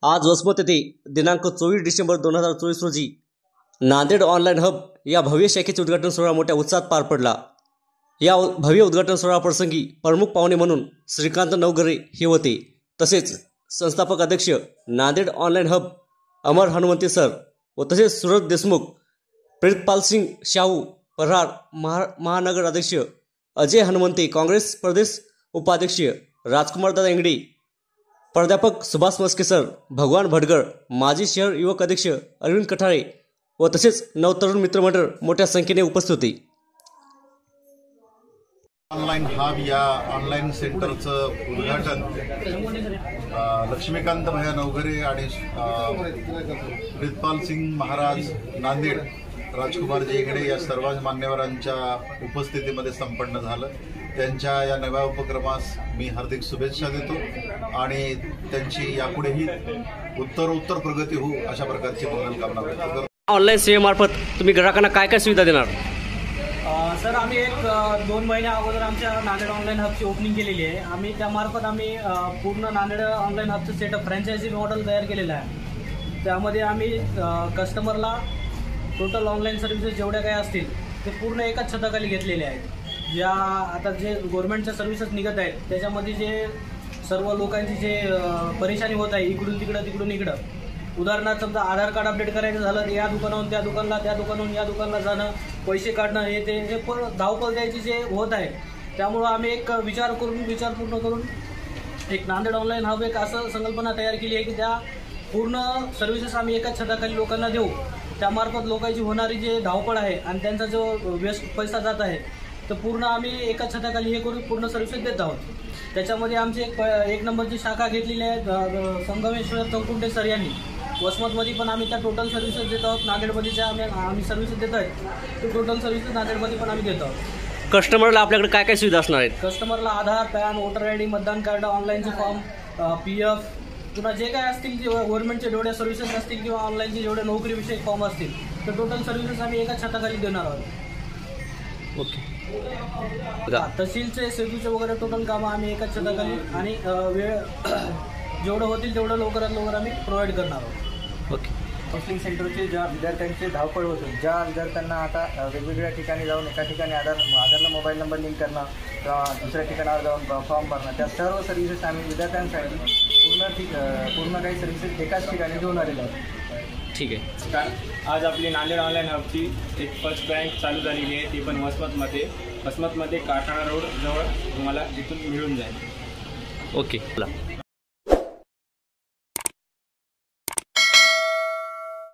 आज वसमत येथे दिनांक 24 डिसेंबर 2024 रोजी नांदेड ऑनलाईन हब या भव्य शाखेचे उद्घाटन सोहळा मोठ्या उत्साहात पार पडला। या भव्य उद्घाटन सोहळ्याप्रसंगी प्रमुख पाहुणे म्हणून श्रीकांत नवघरे हे होते। तसेच संस्थापक अध्यक्ष नांदेड ऑनलाईन हब अमर हनुमंती सर व तसेच सूरज देशमुख, प्रीतपाल सिंग शाहू परहार महानगर अध्यक्ष, अजय हनुमंते काँग्रेस प्रदेश उपाध्यक्ष, राजकुमार दादा इंगडे, प्राध्यापक सुभाष मस्के सर, भगवान भटगळ, माजी शहर युवक अध्यक्ष अरविंद कठाळे व तसेच नवतरुण मित्रमंडळ मोठ्या संख्येने उपस्थित होते। ऑनलाईन हब या ऑनलाईन सेंटरचं उद्घाटन लक्ष्मीकांत भैया नवघरे आणि प्रीतपाल सिंग महाराज नांदेड, राजकुमार इंगडे या सर्व मान्यवरांच्या उपस्थितीमध्ये संपन्न झालं। त्यांच्या या नव्या उपक्रमास मी हार्दिक शुभेच्छा देतो आणि त्यांची यापुढेही उत्तरोत्तर प्रगती हो अशा प्रकारची कामना करतो। ऑनलाईन सेवेमार्फत तुम्ही ग्राहकांना काय काय सुविधा देणार? सर, आम्ही 2 महिन्या अगोदर आमच्या नांदेड ऑनलाईन हबची ओपनिंग केलेली आहे। आम्ही त्यामार्फत पूर्ण नांदेड ऑनलाईन हबचं सेटअप फ्रँचायझी मॉडेल तयार केलेलं आहे। त्यामध्ये आम्ही कस्टमरला टोटल ऑनलाईन सर्व्हिसेस जेवढ्या काही असतील ते पूर्ण एकाच छताखाली घेतलेले आहेत। ज्या आता जे गव्हर्नमेंटच्या सर्व्हिसेस निघत आहेत त्याच्यामध्ये जे सर्व लोकांची जे परेशानी होत आहे इकडून तिकडं तिकडून इकडं, उदाहरणार्थ समजा आधार कार्ड अपडेट करायचं झालं तर या दुकानावरून त्या दुकानला, त्या दुकानावरून या दुकानला जाणं, पैसे काढणं, हे पण धावपळ द्यायची जे होत आहे। त्यामुळं आम्ही एक विचार पूर्ण करून एक नांदेड ऑनलाईन हब एक असं संकल्पना तयार केली आहे की त्या पूर्ण सर्व्हिसेस आम्ही एकाच छताखाली लोकांना देऊ। त्यामार्फत लोकांची होणारी जे धावपळ आहे आणि त्यांचा जो वेस्ट पैसा जात आहे तर पूर्ण आम्ही एकाच छताखाली हे करून पूर्ण सर्व्हिसेस देत आहोत। त्याच्यामध्ये आमची एक नंबरची शाखा घेतलेली आहे संगमेश्वर चौकुंडे सर यांनी। वसमतमध्ये पण आम्ही त्या टोटल सर्व्हिसेस देत आहोत। नांदेडमध्ये ज्या आम्ही सर्व्हिसेस देत आहेत ते टोटल सर्व्हिसेस नांदेडमध्ये पण आम्ही देत आहोत। कस्टमरला आपल्याकडे काय काय सुविधा असणार आहेत? कस्टमरला आधार, पॅन, वोटर आय डी, मतदान कार्ड, ऑनलाईनचे फॉर्म, PF, पुन्हा जे काय असतील जे गव्हर्नमेंटचे जेवढ्या सर्व्हिसेस असतील किंवा ऑनलाईनचे जेवढे नोकरीविषयक फॉर्म असतील तर टोटल सर्व्हिसेस आम्ही एकाच छताखाली देणार आहोत। ओके। तहसीलचे, सेतूचे वगैरे टोटल कामं आम्ही एकाच छताखाली आणि वेळ जेवढं होतील तेवढं लवकरात लवकर आम्ही प्रोव्हाइड करणार आहोत। ओके। काउन्सिलिंग सेंटरचे ज्या विद्यार्थ्यांचे धावपळ होते, ज्या विद्यार्थ्यांना आता वेगवेगळ्या ठिकाणी जाऊन एका ठिकाणी आधारला मोबाईल नंबर लिंक करणं किंवा दुसऱ्या ठिकाणावर जाऊन फॉर्म भरणं, त्या सर्व सर्व्हिसेस आम्ही विद्यार्थ्यांसाठी पूर्ण काही सर्व्हिसेस एकाच ठिकाणी घेऊन आलेल्या आहेत। ठीक आहे। आज आपली नांदेड ऑनलाईन हबची एक फर्स्ट बँक चालू झालेली आहे, ती पण वसमतमध्ये कारखाना रोड जवळ तुम्हाला इथून मिळून जाईल। ओके।